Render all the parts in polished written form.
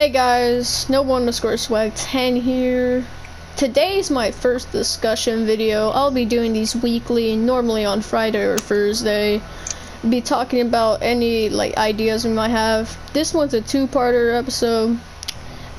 Hey guys, no_swag10 here. Today's my first discussion video. I'll be doing these weekly, normally on Friday or Thursday. Be talking about any ideas we might have. This one's a two-parter episode.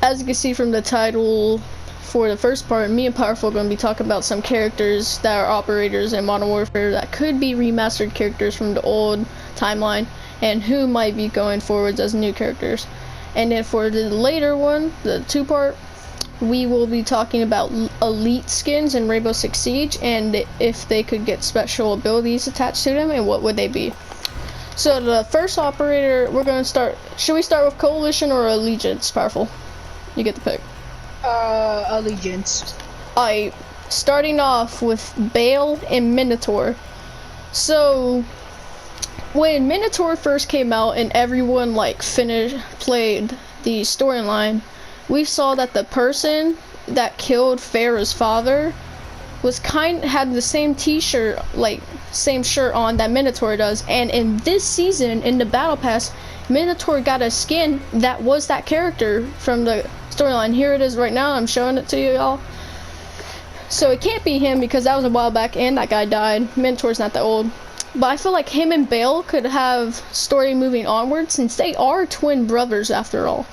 As you can see from the title, for the first part, me and Powerful are going to be talking about some characters that are operators in Modern Warfare that could be remastered characters from the old timeline, and who might be going forwards as new characters. And then for the later one, the two-part, we will be talking about elite skins in Rainbow Six Siege and if they could get special abilities attached to them and what would they be. So the first operator, we're going to start, should we start with Coalition or Allegiance? Powerful, you get the pick. Allegiance. Alright, starting off with Bale and Minotaur. So when Minotaur first came out and everyone played the storyline, we saw that the person that killed Pharah's father was had the same t-shirt, same shirt on that Minotaur does, and in this season, in the Battle Pass, Minotaur got a skin that was that character from the storyline. Here it is right now, I'm showing it to you all. So it can't be him because that was a while back and that guy died. Minotaur's not that old. But I feel like him and Bale could have story moving onward since they are twin brothers after all.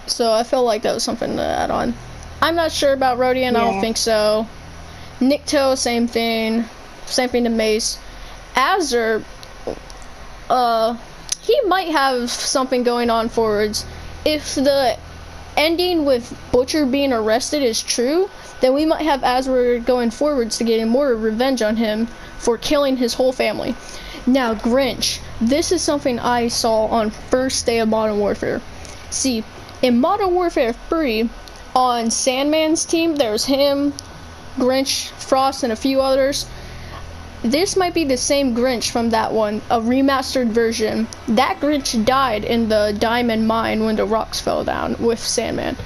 So I feel like that was something to add on. I'm not sure about Rodian, yeah. I don't think so. Nikto, same thing. Same thing to Mace. Azur, he might have something going on forwards. If the ending with Butcher being arrested is true, then we might have Azur going forwards to getting more revenge on him for killing his whole family. Now, Grinch. This is something I saw on first day of Modern Warfare. See, in Modern Warfare 3, on Sandman's team, there's him, Grinch, Frost, and a few others. This might be the same Grinch from that one, a remastered version. That Grinch died in the diamond mine when the rocks fell down with Sandman.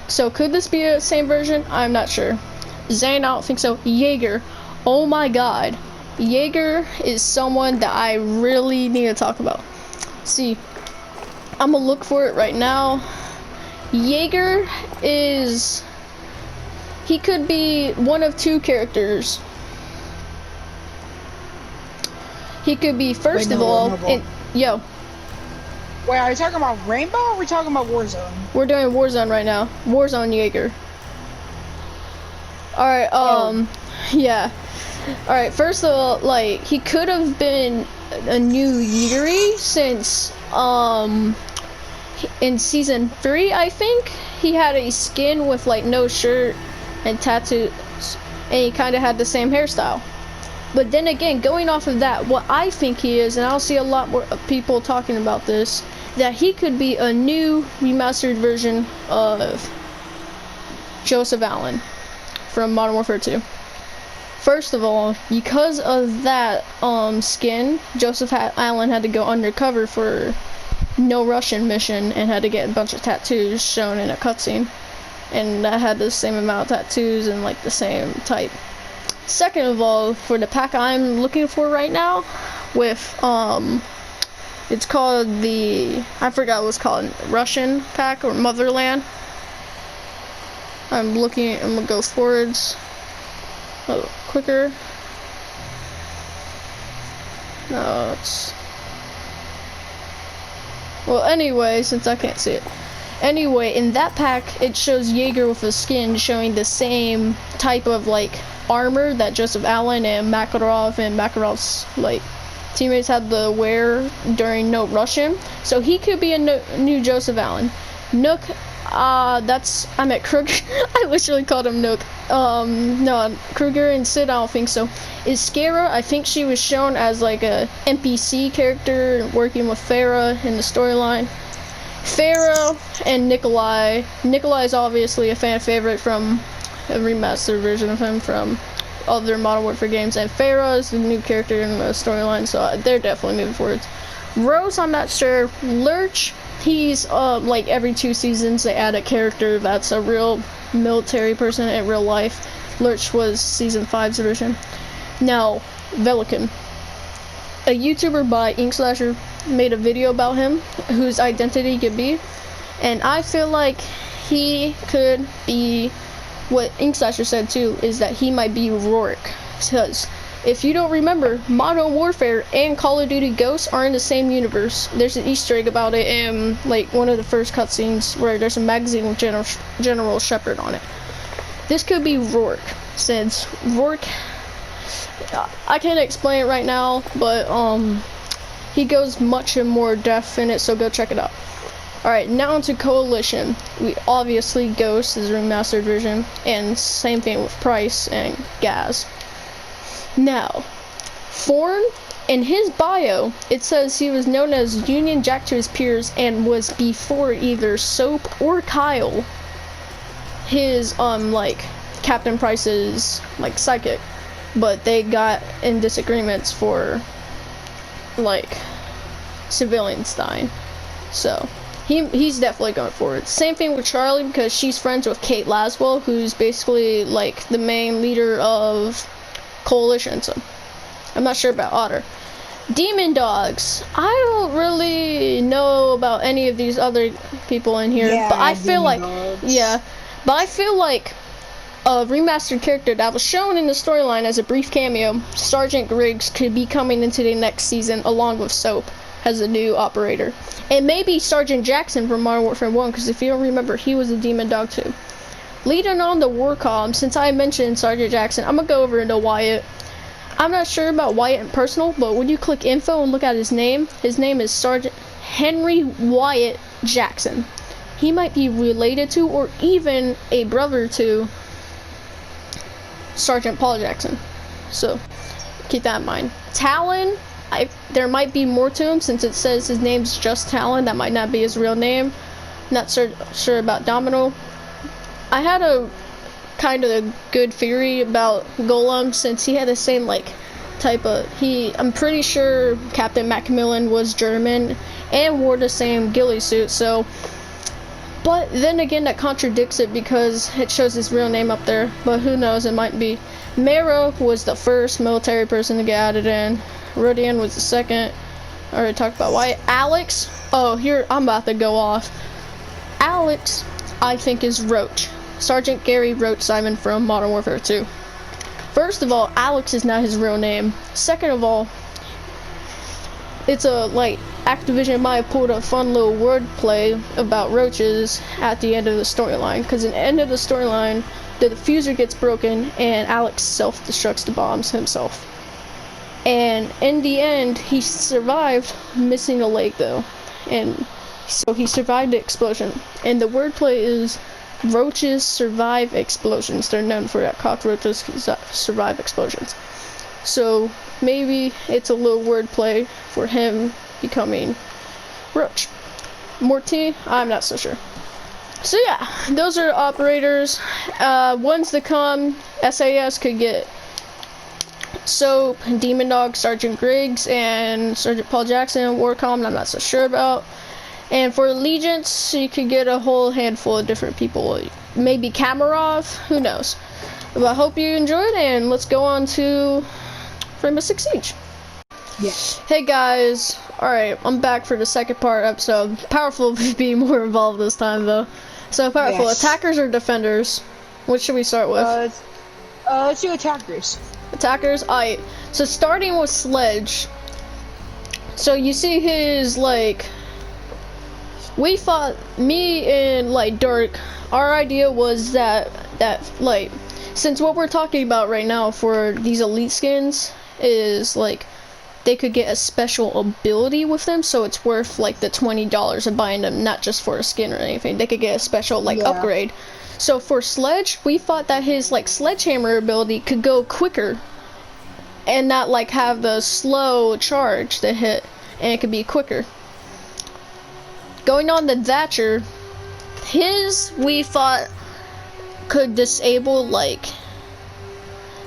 So could this be the same version? I'm not sure. Zane, I don't think so. Jaeger. Oh my god. Jaeger is someone that I really need to talk about. See, I'm gonna look for it right now. Jaeger is... he could be one of two characters. He could be, first of all... yo. Wait, are you talking about Rainbow or are we talking about Warzone? We're doing Warzone right now. Warzone Jaeger. Alright, yeah. Alright, first of all, he could have been a new Yuri since, in Season 3, I think, he had a skin with, no shirt and tattoos, and he kind of had the same hairstyle. But then again, going off of that, what I think he is, and I'll see a lot more people talking about this, that he could be a new remastered version of Joseph Allen from Modern Warfare 2. First of all, because of that skin, Joseph Allen had to go undercover for No Russian mission and had to get a bunch of tattoos shown in a cutscene. And that had the same amount of tattoos and the same type. Second of all, for the pack I'm looking for right now, with it's called I forgot what it's called, Russian pack or Motherland. I'm gonna go forwards a little quicker. No, it's... well, anyway, since I can't see it. Anyway, in that pack, it shows Jaeger with a skin showing the same type of, armor that Joseph Allen and Makarov's, teammates had to wear during No Russian. So he could be a new Joseph Allen. Nook, I meant Kruger. I literally called him Nook. No, Kruger and Sid, I don't think so. Iskera, I think she was shown as a NPC character working with Pharah in the storyline. Pharah and Nikolai. Nikolai is obviously a fan favorite from a remastered version of him from other Modern Warfare games, and Pharah is the new character in the storyline, so they're definitely moving forward. Rose, I'm not sure. Lurch, he's every 2 seasons they add a character that's a real military person in real life. Lurch was Season 5's version. Now, Velikan. A YouTuber by Ink Slasher made a video about him, whose identity could be. And I feel like he could be, what Inkslasher said too, is that he might be Rourke. Because if you don't remember, Modern Warfare and Call of Duty Ghosts are in the same universe. There's an Easter egg about it in like one of the first cutscenes where there's a magazine with General Shepard on it. This could be Rourke, since Rourke, I can't explain it right now, but he goes much in more depth in it, so go check it out. Alright, now into Coalition. We obviously Ghost is a remastered version, and same thing with Price and Gaz. Now, Thorn, in his bio, it says he was known as Union Jack to his peers and was before either Soap or Kyle, his, like, Captain Price's, like, psychic. But they got in disagreements for, like, civilians dying. So, he's definitely going forward. Same thing with Charlie, because she's friends with Kate Laswell, who's basically, like, the main leader of Coalition, so I'm not sure about Otter. Demon Dogs. I don't really know about any of these other people in here, Yeah, but I feel like, Dogs. but I feel like a remastered character that was shown in the storyline as a brief cameo, Sergeant Griggs, could be coming into the next season along with Soap as a new operator. And maybe Sergeant Jackson from Modern Warfare 1, because if you don't remember, he was a Demon Dog too. Leading on the war comm, since I mentioned Sergeant Jackson, I'm gonna go over into Wyatt. I'm not sure about Wyatt in personal, but when you click info and look at his name is Sergeant Henry Wyatt Jackson. He might be related to, or even a brother to, Sergeant Paul Jackson. So, keep that in mind. Talon, there might be more to him, since it says his name's just Talon. That might not be his real name. Not sure about Domino. I had a kind of a good theory about Golem, since he had the same like type of I'm pretty sure Captain Macmillan was German and wore the same ghillie suit, so, but then again that contradicts it because it shows his real name up there, but who knows, it might be. Mara was the first military person to get added in. Rodian was the second. I already talked about Wyatt. Alex, oh, here I'm about to go off. Alex, I think, is Roach. Sergeant Gary Roach Simon from Modern Warfare 2. First of all, Alex is not his real name. Second of all, it's a, like, Activision might have pulled a fun little wordplay about roaches at the end of the storyline, because at the end of the storyline, the diffuser gets broken and Alex self-destructs the bombs himself. And in the end, he survived, missing a leg though. And so he survived the explosion. And the wordplay is, roaches survive explosions. They're known for that. Cockroaches survive explosions. So maybe it's a little wordplay for him becoming Roach. Morty, I'm not so sure. So yeah, those are operators. Ones to come, SAS could get Soap, Demon Dog, Sergeant Griggs, and Sergeant Paul Jackson. Warcom, I'm not so sure about. And for Allegiance, you could get a whole handful of different people. Maybe Kamarov, who knows. But I hope you enjoyed, and let's go on to Rainbow Six Siege. Yeah. Hey guys, alright, I'm back for the second part episode. Powerful being more involved this time though. So Powerful, Yes. attackers or defenders? What should we start with? Let's do attackers. Attackers? Alright, so starting with Sledge. So you see his, like, we thought, me and, like, Dark, our idea was that, like, since what we're talking about right now for these elite skins is, like, they could get a special ability with them, so it's worth, like, the $20 of buying them, not just for a skin or anything. They could get a special, like, Yeah. upgrade. So for Sledge, we thought that his, like, sledgehammer ability could go quicker and not, like, have the slow charge to hit, and it could be quicker. Going on to Thatcher, his, we thought, could disable, like,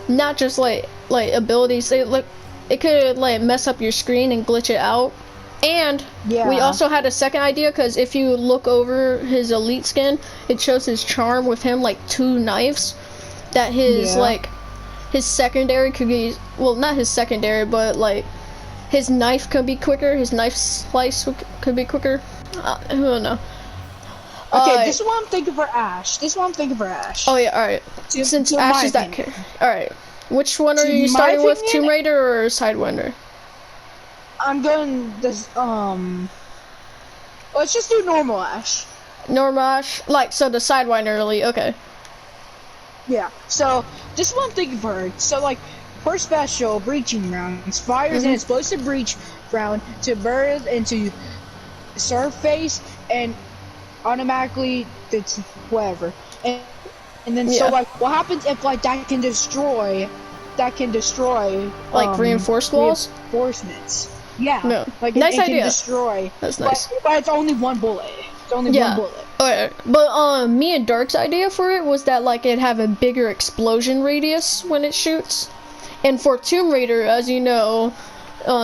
not just, like abilities, it could, like, mess up your screen and glitch it out. And Yeah. we also had a second idea, because if you look over his elite skin, it shows his charm with him, like, 2 knives, that his, Yeah. like, his secondary could be, well, not his secondary, but, like, his knife could be quicker, his knife slice could be quicker. I don't know. Okay, this is what I'm thinking for Ash. Oh yeah, alright. Since Ash is that character. Alright. Which one are you starting with? Tomb Raider or Sidewinder? I'm going this, let's just do normal Ash. Normal Ash? Like, so the Sidewinder early, okay. Yeah, so this is what I'm thinking for her. So, like, her special breaching rounds fires an explosive breach round to burst into surface and automatically it's whatever. And then so like what happens if like that can destroy like reinforced walls? Reinforcements. Yeah. No. Like nice it idea. Can destroy. That's nice. But it's only one bullet. It's only one bullet. Okay. But me and Dark's idea for it was that like it'd have a bigger explosion radius when it shoots. And for Tomb Raider, as you know,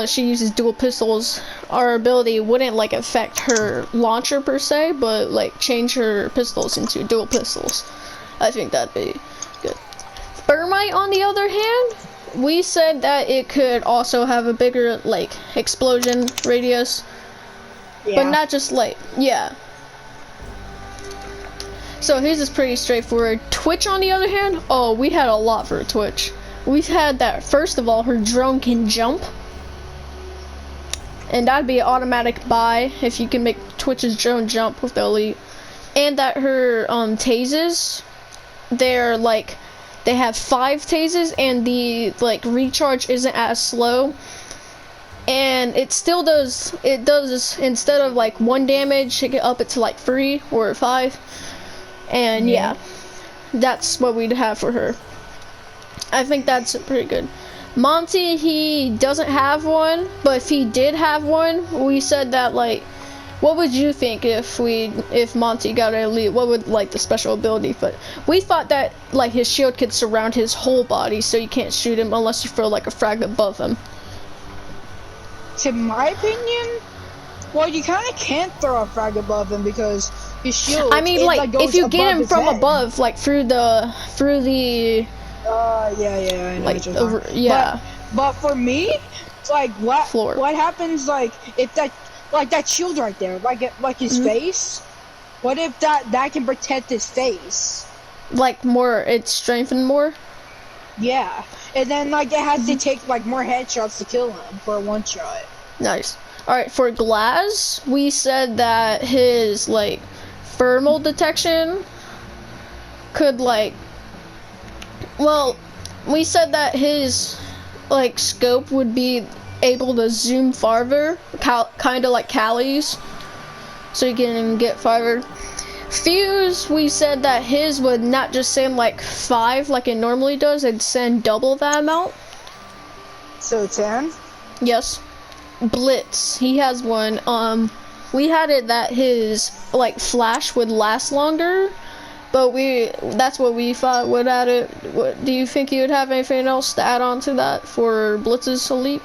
she uses dual pistols. Our ability wouldn't like affect her launcher per se, but like change her pistols into dual pistols. I think that'd be good. Thermite, on the other hand, we said that it could also have a bigger like explosion radius, but not just like So his is pretty straightforward. Twitch, on the other hand, oh, we had a lot for Twitch. We've had that, first of all, her drone can jump. And that'd be an automatic buy if you can make Twitch's drone jump with the elite. And that her tases, they're like, they have 5 tases and the like recharge isn't as slow. And it still does, instead of like 1 damage, it can up it to like 3 or 5. And yeah, that's what we'd have for her. I think that's pretty good. Monty, he doesn't have one, but if he did have one, we said that like, what would you think if Monty got an elite? What would like the special ability? But we thought that like his shield could surround his whole body, so you can't shoot him unless you throw like a frag above him. To my opinion, well, you kind of can't throw a frag above him because his shield. I mean, like if you get him from above, like through the. I know like over, but for me, it's like what happens like if that shield right there, like his face, what if that can protect his face? Like more, it's strengthened more? Yeah. And then like it has to take like more headshots to kill him for a 1 shot. Nice. Alright, for Glaz, we said that his like thermal detection could like, well, we said that his like scope would be able to zoom farther, kind of like Callie's, so you can get farther. Fuse, we said that his would not just send like 5 like it normally does, it'd send double that amount. So 10? Yes. Blitz, he has one. We had it that his like flash would last longer, but that's what we thought would add it. Do you think you would have anything else to add on to that for Blitz's elite?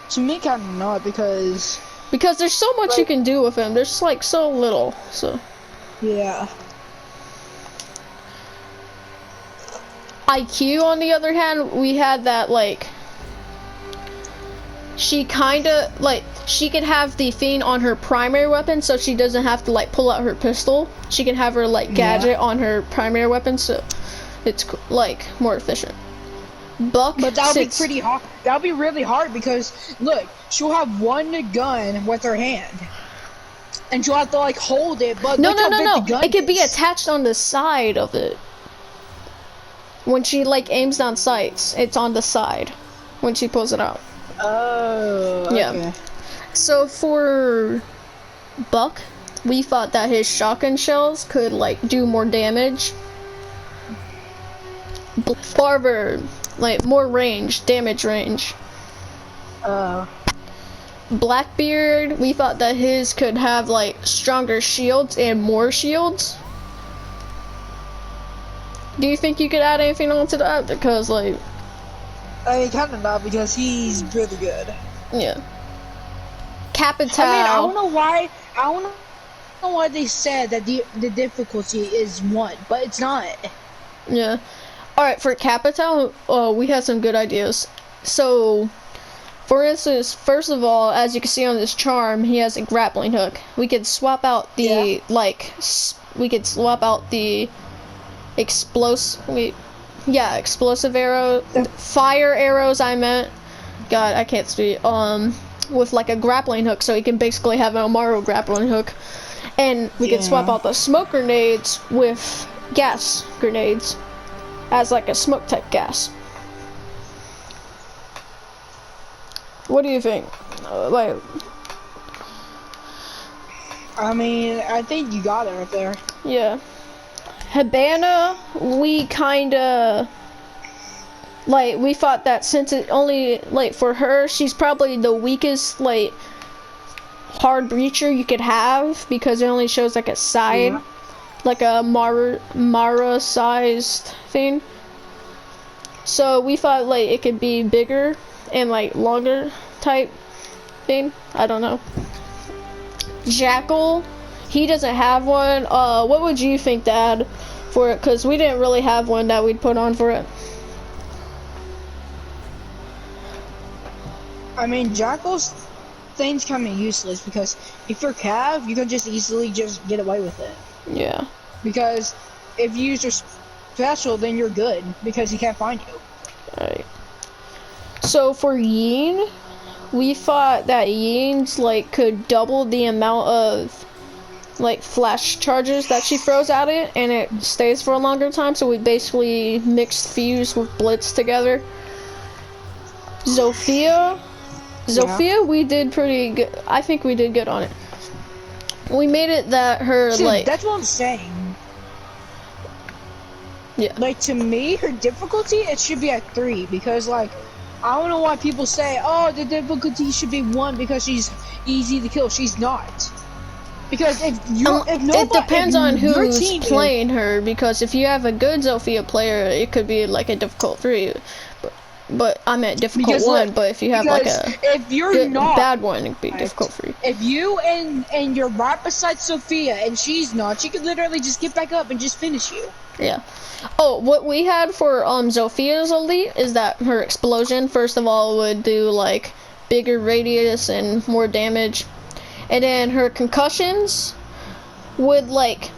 To me, kind of not, because there's so much you can do with him. There's like so little, so. Yeah. IQ, on the other hand, we had that like, she kinda, like, she could have the thing on her primary weapon, so she doesn't have to like pull out her pistol. She can have her like gadget on her primary weapon, so it's like more efficient. Buck, but that'll be pretty hard. That'll be really hard because look, she'll have one gun with her hand, and she'll have to like hold it. But no. It could be attached on the side of it. When she like aims down sights, it's on the side when she pulls it out. Oh, okay. Yeah. So for Buck, we thought that his shotgun shells could like do more damage. Barber, like more range, damage range. Blackbeard, we thought that his could have like stronger shields and more shields. Do you think you could add anything onto that? Because like, I mean, kind of not, because he's really good. Yeah. Capital. I mean, I don't know why they said that the difficulty is 1, but it's not. Yeah. Alright, for Capital, we had some good ideas. So, For instance, first of all, as you can see on this charm, he has a grappling hook. We could swap out the we could swap out the explosive arrow, fire arrows. I meant, God, I can't speak. With like a grappling hook, so he can basically have an Amaru grappling hook, and we could swap out the smoke grenades with gas grenades as like a smoke type gas. What do you think? Like, I mean, I think you got it right there. yeah. Hibana, we kinda, like, we thought that since it only, like, for her, she's probably the weakest, like, hard breacher you could have, because it only shows, like, a side, like a Mara-sized thing. So we thought, like, it could be bigger and, like, longer type thing. I don't know. Jackal, he doesn't have one. What would you think, Dad, for it? Because we didn't really have one that we'd put on for it. I mean, Jackal's thing's kind of useless because if you're Cav, you can just easily just get away with it. Yeah. Because if you use your special, then you're good because he can't find you. Alright. So for Yin, we thought that Yin's like could double the amount of like flash charges that she throws at it, and it stays for a longer time. So we basically mixed Fuse with Blitz together. Zofia, we did pretty good. I think we did good on it. We made it that her See, like. that's what I'm saying. Yeah. Like, to me, her difficulty, it should be at 3 because, like, I don't know why people say, oh, the difficulty should be 1 because she's easy to kill. She's not. Because if nobody, it depends on who's playing is, her, because if you have a good Zofia player, it could be like a difficult 3. But I meant difficult because, 1, but if you have like a if you're not bad one, it'd be difficult 3. If you and you're right beside Sophia and she's not, she could literally just get back up and just finish you. Yeah. Oh, what we had for Zophia's elite is that her explosion, first of all, would do like bigger radius and more damage, and then her concussions would like,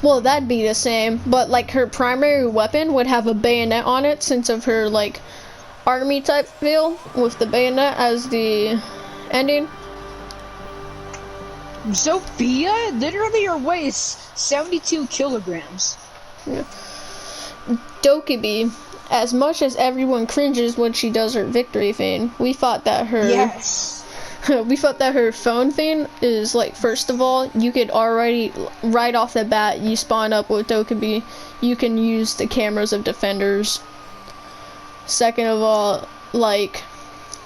well, that'd be the same, but like her primary weapon would have a bayonet on it since of her like army type feel with the bayonet as the ending. Sophia, literally her weight is 72 kilograms. Yeah. Dokkaebi, as much as everyone cringes when she does her victory thing, we thought that her we thought that her phone thing is like, first of all, you could already right off the bat, you spawn up with Dokkaebi, you can use the cameras of defenders. Second of all, like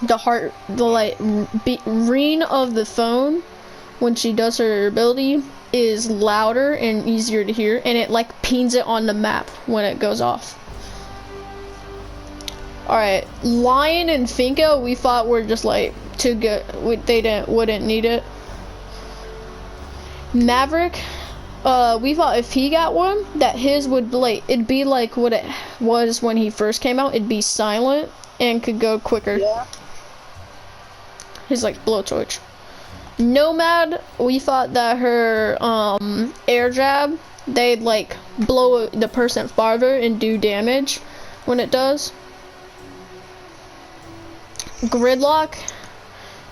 the ring of the phone when she does her ability is louder and easier to hear, and it like pings it on the map when it goes off. Alright, Lion and Finka, we thought were just like too good. They wouldn't need it. Maverick, we thought if he got one, that his would like, it'd be like what it was when he first came out. It'd be silent and could go quicker. Yeah. His like blowtorch. Nomad, we thought that her air jab, they'd like blow the person farther and do damage when it does. Gridlock,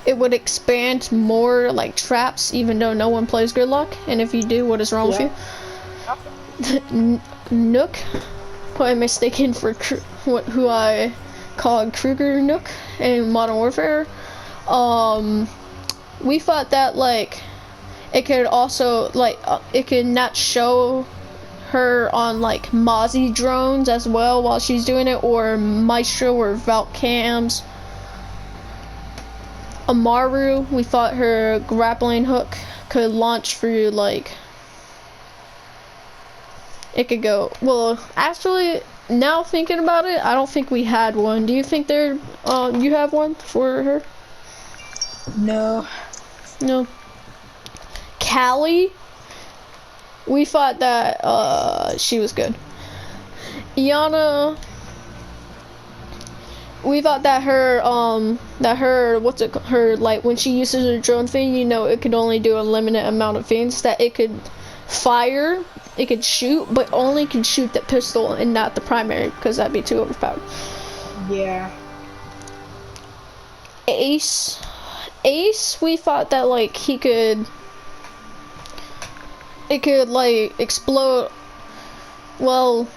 it would expand more like traps, even though no one plays Gridlock, and if you do, what is wrong with you? Nook, who I mistaken for who I called Kruger Nook in Modern Warfare. We thought that like it could also like it could not show her on like Mozzie drones as well while she's doing it, or Maestro or Valk cams. Amaru, we thought her grappling hook could launch through like, it could go, well, actually, now thinking about it, I don't think we had one. Do you think you have one for her? No. No. Callie, we thought that she was good. Iana, that her her like when she uses her drone thing, you know, it could only do a limited amount of things. That it could fire, it could shoot, but only can shoot the pistol and not the primary, because that'd be too overpowered. Yeah. Ace, we thought that like it could like explode. Well,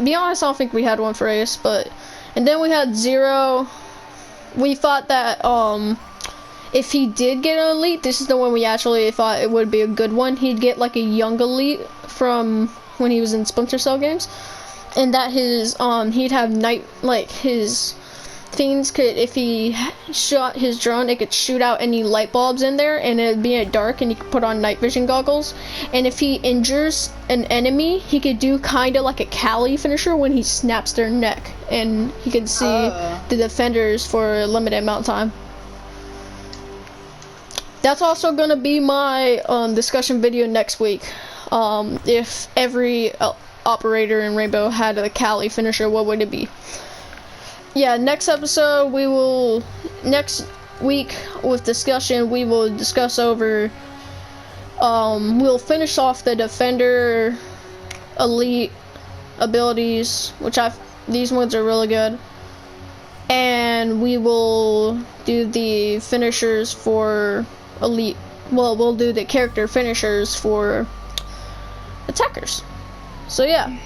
be honest, I don't think we had one for Ace, but and then we had Zero. We thought that if he did get an elite, this is the one we actually thought it would be a good one. He'd get like a young elite from when he was in Splinter Cell games, and that his he'd have night, like his things could, if he shot his drone, it could shoot out any light bulbs in there, and it'd be at dark, and he could put on night vision goggles. And if he injures an enemy, he could do kind of like a Kali finisher when he snaps their neck, and he could see the defenders for a limited amount of time. That's also gonna be my discussion video next week. If every operator in Rainbow had a Kali finisher, what would it be? Yeah, next week with discussion, we will discuss over, we'll finish off the defender elite abilities, which these ones are really good, and we will do the finishers for elite. Well, we'll do the character finishers for attackers. So yeah,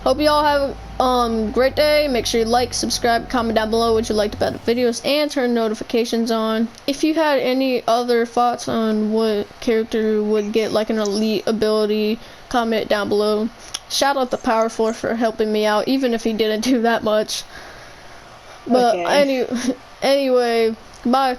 hope you all have a great day. Make sure you like, subscribe, comment down below what you liked about the videos, and turn notifications on. If you had any other thoughts on what character would get like an elite ability, comment it down below. Shout out to Powerful for helping me out, even if he didn't do that much. But anyway, bye.